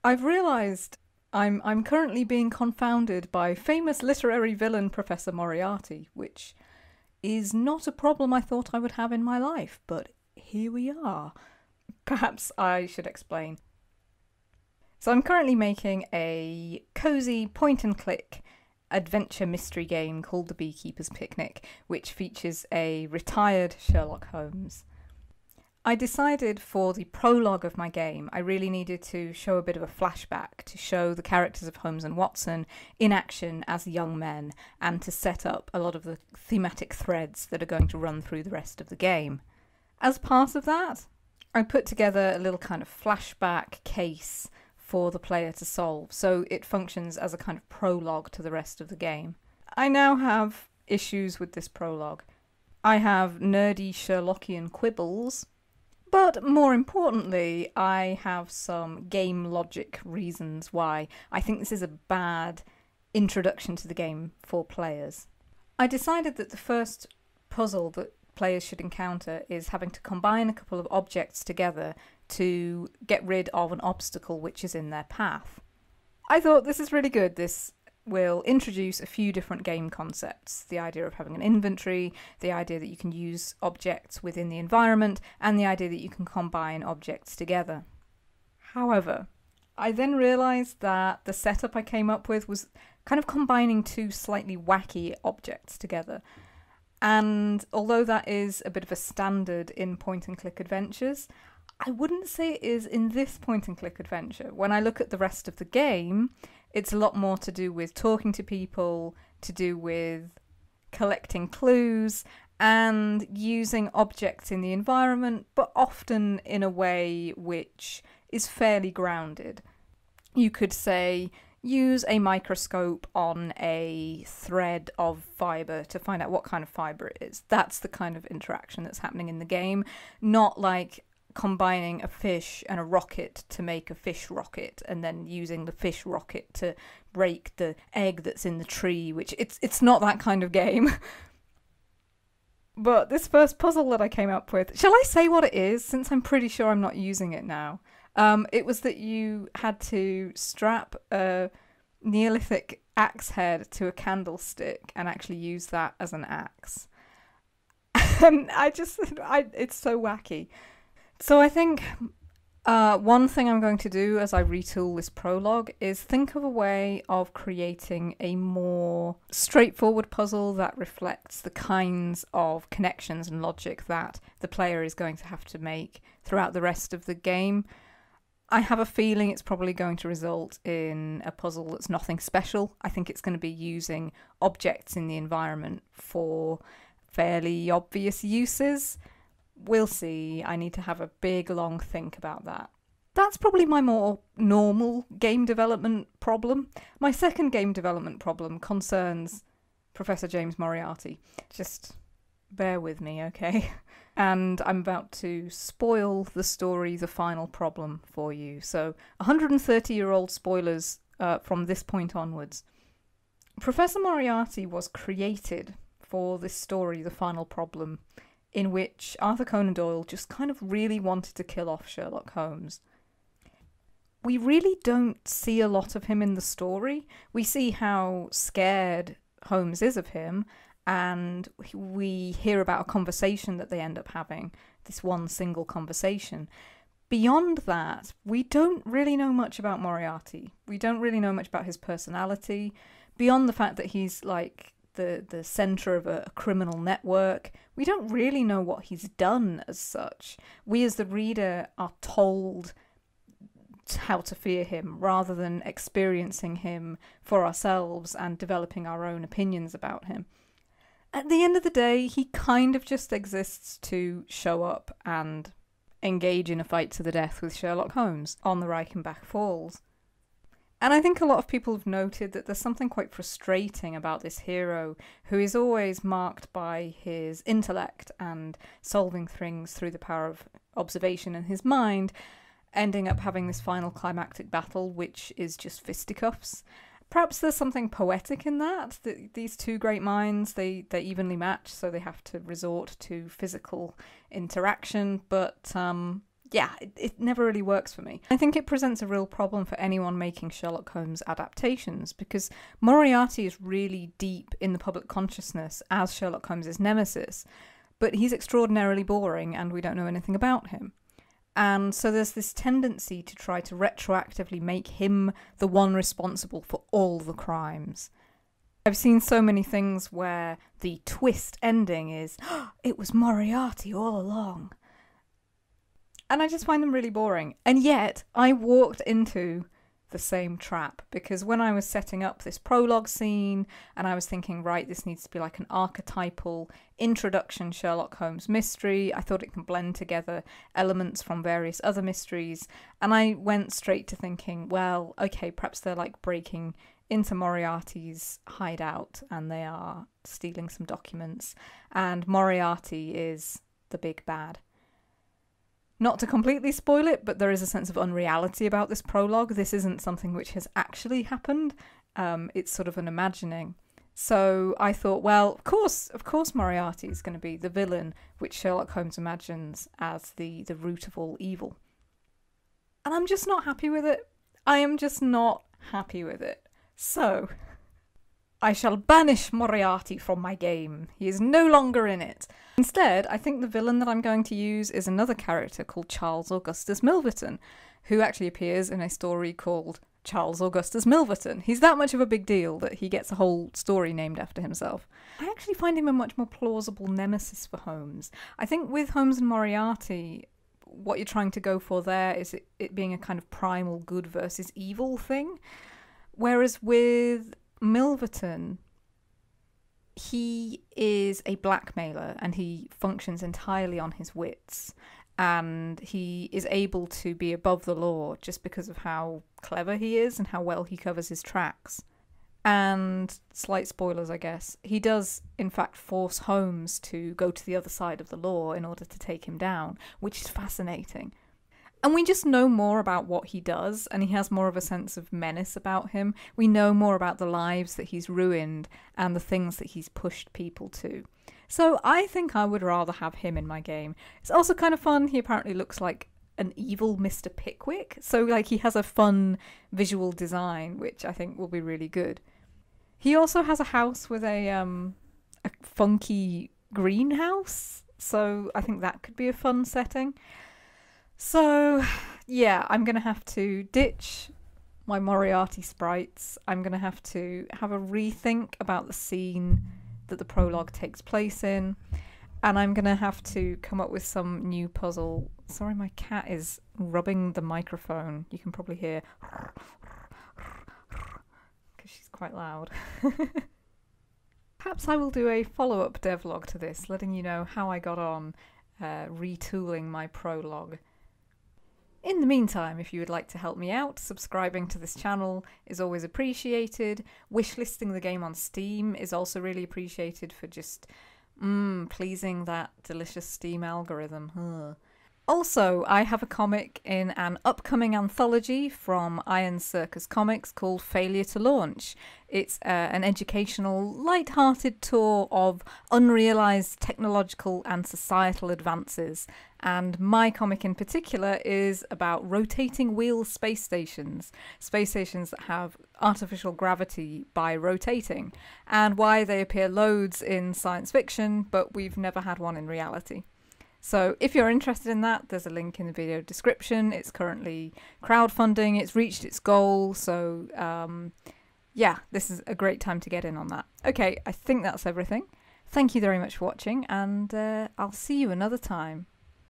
I've realised I'm currently being confounded by famous literary villain Professor Moriarty, which is not a problem I thought I would have in my life, but here we are. Perhaps I should explain. So I'm currently making a cosy point and click adventure mystery game called The Beekeeper's Picnic, which features a retired Sherlock Holmes. I decided for the prologue of my game, I really needed to show a bit of a flashback to show the characters of Holmes and Watson in action as young men and to set up a lot of the thematic threads that are going to run through the rest of the game. As part of that, I put together a little kind of flashback case for the player to solve, so it functions as a kind of prologue to the rest of the game. I now have issues with this prologue. I have nerdy Sherlockian quibbles, but more importantly, I have some game logic reasons why I think this is a bad introduction to the game for players. I decided that the first puzzle that players should encounter is having to combine a couple of objects together to get rid of an obstacle which is in their path. I thought this is really good. This will introduce a few different game concepts. The idea of having an inventory, the idea that you can use objects within the environment, and the idea that you can combine objects together. However, I then realised that the setup I came up with was kind of combining two slightly wacky objects together. And although that is a bit of a standard in point-and-click adventures, I wouldn't say it is in this point-and-click adventure. When I look at the rest of the game, it's a lot more to do with talking to people, to do with collecting clues, and using objects in the environment, but often in a way which is fairly grounded. You could say, use a microscope on a thread of fibre to find out what kind of fibre it is. That's the kind of interaction that's happening in the game, not like combining a fish and a rocket to make a fish rocket and then using the fish rocket to break the egg that's in the tree, which it's not that kind of game. But this first puzzle that I came up with, shall I say what it is, since I'm pretty sure I'm not using it now? It was that you had to strap a Neolithic axe head to a candlestick and actually use that as an axe. And it's so wacky. So I think one thing I'm going to do as I retool this prologue is think of a way of creating a more straightforward puzzle that reflects the kinds of connections and logic that the player is going to have to make throughout the rest of the game. I have a feeling it's probably going to result in a puzzle that's nothing special. I think it's going to be using objects in the environment for fairly obvious uses. We'll see. I need to have a big, long think about that. That's probably my more normal game development problem. My second game development problem concerns Professor James Moriarty. Just bear with me, okay? And I'm about to spoil the story, the final problem for you. So 130-year-old spoilers from this point onwards. Professor Moriarty was created for this story, the final problem, in which Arthur Conan Doyle just kind of really wanted to kill off Sherlock Holmes. We really don't see a lot of him in the story. We see how scared Holmes is of him, and we hear about a conversation that they end up having, this one single conversation. Beyond that, we don't really know much about Moriarty. We don't really know much about his personality, beyond the fact that he's like the centre of a criminal network. We don't really know what he's done as such. We as the reader are told how to fear him rather than experiencing him for ourselves and developing our own opinions about him. At the end of the day, he kind of just exists to show up and engage in a fight to the death with Sherlock Holmes on the Reichenbach Falls. And I think a lot of people have noted that there's something quite frustrating about this hero who is always marked by his intellect and solving things through the power of observation in his mind, ending up having this final climactic battle which is just fisticuffs. Perhaps there's something poetic in that these two great minds, they evenly match, so they have to resort to physical interaction, but yeah, it never really works for me. I think it presents a real problem for anyone making Sherlock Holmes adaptations, because Moriarty is really deep in the public consciousness as Sherlock Holmes' nemesis, but he's extraordinarily boring and we don't know anything about him. And so there's this tendency to try to retroactively make him the one responsible for all the crimes. I've seen so many things where the twist ending is, oh, it was Moriarty all along. And I just find them really boring. And yet, I walked into the same trap, because when I was setting up this prologue scene and I was thinking, right, this needs to be like an archetypal introduction Sherlock Holmes mystery, I thought it can blend together elements from various other mysteries, and I went straight to thinking, well, okay, perhaps they're like breaking into Moriarty's hideout and they are stealing some documents, and Moriarty is the big bad. Not to completely spoil it, but there is a sense of unreality about this prologue. This isn't something which has actually happened. It's sort of an imagining. So I thought, well, of course Moriarty is going to be the villain which Sherlock Holmes imagines as the root of all evil. And I'm just not happy with it. I am just not happy with it. So I shall banish Moriarty from my game. He is no longer in it. Instead, I think the villain that I'm going to use is another character called Charles Augustus Milverton, who actually appears in a story called Charles Augustus Milverton. He's that much of a big deal that he gets a whole story named after himself. I actually find him a much more plausible nemesis for Holmes. I think with Holmes and Moriarty, what you're trying to go for there is it being a kind of primal good versus evil thing. Whereas with Milverton, he is a blackmailer and he functions entirely on his wits, and he is able to be above the law just because of how clever he is and how well he covers his tracks. And slight spoilers, I guess, he does in fact force Holmes to go to the other side of the law in order to take him down, which is fascinating. And we just know more about what he does, and he has more of a sense of menace about him. We know more about the lives that he's ruined and the things that he's pushed people to. So I think I would rather have him in my game. It's also kind of fun. He apparently looks like an evil Mr. Pickwick. So like he has a fun visual design, which I think will be really good. He also has a house with a funky greenhouse. So I think that could be a fun setting. So, yeah, I'm going to have to ditch my Moriarty sprites. I'm going to have a rethink about the scene that the prologue takes place in. And I'm going to have to come up with some new puzzle. Sorry, my cat is rubbing the microphone. You can probably hear because she's quite loud. Perhaps I will do a follow-up devlog to this, letting you know how I got on retooling my prologue. In the meantime, if you would like to help me out, subscribing to this channel is always appreciated. Wishlisting the game on Steam is also really appreciated for just pleasing that delicious Steam algorithm. Also, I have a comic in an upcoming anthology from Iron Circus Comics called Failure to Launch. It's an educational, light-hearted tour of unrealised technological and societal advances. And my comic in particular is about rotating wheel space stations that have artificial gravity by rotating, and why they appear loads in science fiction, but we've never had one in reality. So if you're interested in that, there's a link in the video description. It's currently crowdfunding. It's reached its goal. So yeah, this is a great time to get in on that. Okay, I think that's everything. Thank you very much for watching, and I'll see you another time.